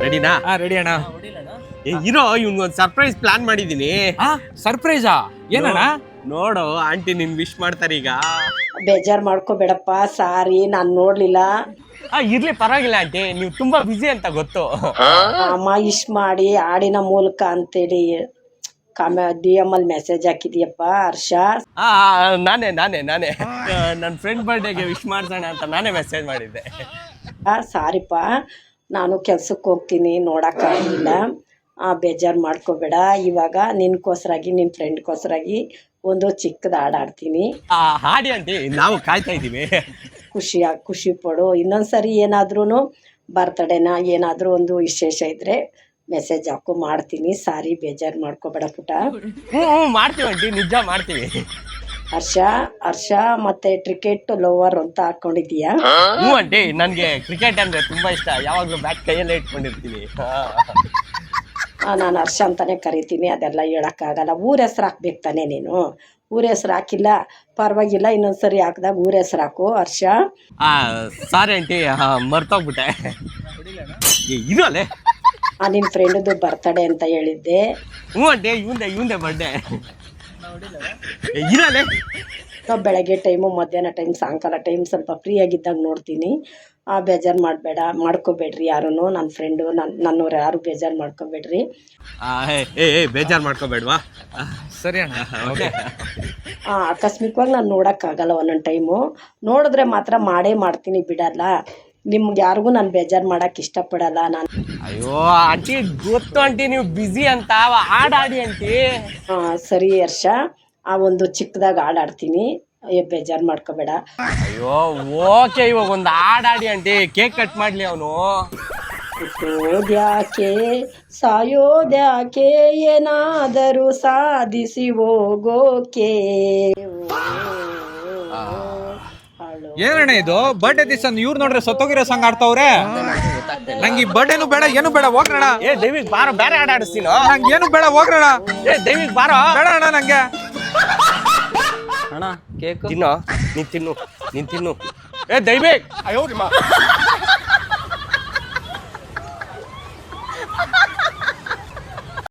ರೆಡಿನಾ? ರೆಡಿ ಅಣ್ಣ. ಇರೋ ಇವ್ನಿಗೊಂದು ಸರ್ಪ್ರೈಸ್ ಪ್ಲಾನ್ ಮಾಡಿದೀನಿ. ಸರ್ಪ್ರೈಸಾ? ಏನಣ್ಣ? ನೋಡು ಆಂಟಿ ನಿನ್ ವಿಶ್ ಮಾಡ್ತಾರೆ ಈಗ. ಬೇಜಾರ್ ಮಾಡ್ಕೋಬೇಡಪ್ಪ, ಸಾರಿ ನಾನ್ ನೋಡ್ಲಿಲ್ಲ. ಇರ್ಲಿ ಪರವಾಗಿಲ್ಲ ಆಂಟಿ, ನೀವು ತುಂಬಾ ಬಿಸಿ ಅಂತ ಗೊತ್ತು. ಅಮ್ಮ ಇಶ್ ಮಾಡಿ ಹಾಡಿನ ಮೂಲಕ ಅಂತೇಳಿ DM ಅಲ್ಲಿ ಮೆಸೇಜ್ ಹಾಕಿದ್ಯಪ್ಪ ಹರ್ಷ. ನಾನೇ ನನ್ನ ಫ್ರೆಂಡ್ ಬರ್ಡೇಗೆ ವಿಶ್ ಮಾಡ್ಸೋಣ ಅಂತ ನಾನೇ ಮೆಸೇಜ್ ಮಾಡಿದ್ದೆ. ಸಾರಿಪ್ಪ, ನಾನು ಕೆಲ್ಸಕ್ಕೆ ಹೋಗ್ತೀನಿ, ನೋಡೋಕ್ಕಾಗಲಿಲ್ಲ. ಬೇಜಾರು ಮಾಡ್ಕೋಬೇಡ. ಇವಾಗ ನಿನ್ಗೋಸ್ಕರಾಗಿ ನಿನ್ನ ಫ್ರೆಂಡ್ಗೋಸ್ಕರಾಗಿ ಒಂದು ಚಿಕ್ಕದ ಹಾಡು ಹಾಡ್ತೀನಿ. ಹಾಡಿ ಆಂಟಿ, ನಾವು ಕಾಯ್ತಾ ಇದ್ದೀವಿ. ಖುಷಿ ಪಡು. ಇನ್ನೊಂದ್ಸರಿ ಏನಾದ್ರೂ ಬರ್ತಡೇನ ಏನಾದರೂ ಒಂದು ವಿಶೇಷ ಇದ್ರೆ ಮೆಸೇಜ್ ಹಾಕು, ಮಾಡ್ತೀನಿ. ಸಾರಿ, ಬೇಜಾರು ಮಾಡ್ಕೋಬೇಡ ಪುಟ. ಮಾಡ್ತೀವಿ ಆಂಟಿ, ನಿಜ ಮಾಡ್ತೀವಿ. ಹರ್ಷ ಮತ್ತೆ ಕ್ರಿಕೆಟ್ ಲವರ್ ಅಂತ ಹಾಕೊಂಡಿದೀಯಾ? ಆಂಟಿ, ನನ್ಗೆ ಕ್ರಿಕೆಟ್ ಅಂದ್ರೆ ತುಂಬಾ ಇಷ್ಟ. ಯಾವಾಗ್ಲೂ ಬ್ಯಾಟ್ ಕೈಯಲ್ಲೇ ಇಟ್ಕೊಂಡಿರ್ತೀನಿ. ನಾನು ಹರ್ಷ ಅಂತಾನೆ ಕರಿತೀನಿ, ಅದೆಲ್ಲ ಹೇಳಕ್ಕಾಗಲ್ಲ. ಊರ ಹೆಸ್ರು ಹಾಕ್ಬೇಕು ತಾನೆ ನೀನು. ಊರ ಹೆಸ್ರು ಹಾಕಿಲ್ಲ ಪರವಾಗಿಲ್ಲ, ಇನ್ನೊಂದ್ಸರಿ ಹಾಕಿದಾಗ ಊರ ಹೆಸ್ರು ಹಾಕು ಹರ್ಷ. Sorry aunty, ಮರ್ತೋಗ್ಬಿಟ್ಟೆ. ಇರೋಲೆ ನಿನ್ನ ಫ್ರೆಂಡದು ಬರ್ತಡೇ ಅಂತ ಹೇಳಿದ್ದೆ. Aunty, ಇವಂದೆ birthday. ಇರೋಲೆ ನಾವು ಬೆಳಗ್ಗೆ ಟೈಮು, ಮಧ್ಯಾಹ್ನ ಟೈಮ್, ಸಾಯಂಕಾಲ ಟೈಮ್ ಸ್ವಲ್ಪ ಫ್ರೀ ಆಗಿದ್ದಾಗ ನೋಡ್ತೀನಿ. ಬೇಜಾರು ಮಾಡ್ಕೋಬೇಡ್ರಿ ಯಾರೂ. ನನ್ನ ಫ್ರೆಂಡು ನನ್ನವ್ರು ಯಾರು ಬೇಜಾರು ಮಾಡ್ಕೋಬೇಡ್ರಿ. ಬೇಜಾರು ಮಾಡ್ಕೋಬೇಡ್ವಾ? ಸರಿ ಅಣ್ಣ. ಆಕಸ್ಮಿಕವಾಗಿ ನಾನು ನೋಡೋಕ್ಕಾಗಲ್ಲ ಒಂದೊಂದು ಟೈಮು. ನೋಡಿದ್ರೆ ಮಾತ್ರ ಮಾಡೇ ಮಾಡ್ತೀನಿ, ಬಿಡಲ್ಲ. ನಿಮ್ಗೆ ಯಾರಿಗೂ ನಾನು ಬೇಜಾರು ಮಾಡೋಕ್ಕೆ ಇಷ್ಟಪಡಲ್ಲ ನಾನು. ಅಯ್ಯೋ ಆಂಟಿ, ಗೊತ್ತು ಆಂಟಿ ನೀವು ಬಿಸಿ ಅಂತ. ಹಾಡಾಡಿ ಆಂಟಿ. ಸರಿ ಹರ್ಷ, ಒಂದು ಚಿಕ್ಕದಾಗ ಹಾಡಾಡ್ತೀನಿ, ಬೇಜಾರು ಮಾಡ್ಕೋಬೇಡ. ಅಯ್ಯೋ ಓಕೆ, ಇವಾಗ ಒಂದು ಹಾಡಾಡಿ ಆಂಟಿ. ಕೇಕ್ ಕಟ್ ಮಾಡ್ಲಿ ಅವನು. ಹುಟ್ಟೋದ್ಯಾಕೆ ಸಾಯೋದ್ಯಾಕೆ, ಏನಾದರೂ ಸಾಧಿಸಿ ಹೋಗೋಕೆ. ಏನಣ್ಣ ಇದು? ಬರ್ಡೇ ದಿವಸ ಇವ್ರು ನೋಡ್ರೆ ಸತ್ತೋಗಿರೋ ಸಾಂಗ್ ಆಡ್ತಾವ್ರೆ. ನಂಗೆ ಈ ಬರ್ಡೇನು ಬೇಡ, ಏನು ಬೇಡ, ಹೋಗ್ರಣ. ದೈವಿಕ್ ಬಾರೋ, ಬೇರೆ ಹಾಡು ಆಡಿಸ್ತೀನೋ. ನಂಗೆ ಏನು ಬೇಡ, ಹೋಗ್ರಣ. ದೈವಿಕ್ ಬಾರೋ. ಬೇಡ ಅಣ್ಣ ನಂಗೆ. ಅಣ್ಣ ಕೇಕ್ ತಿನ್ನೋ, ನೀನ್ ತಿನ್ನು. ದೈವಿಕ್. ಅಯ್ಯೋ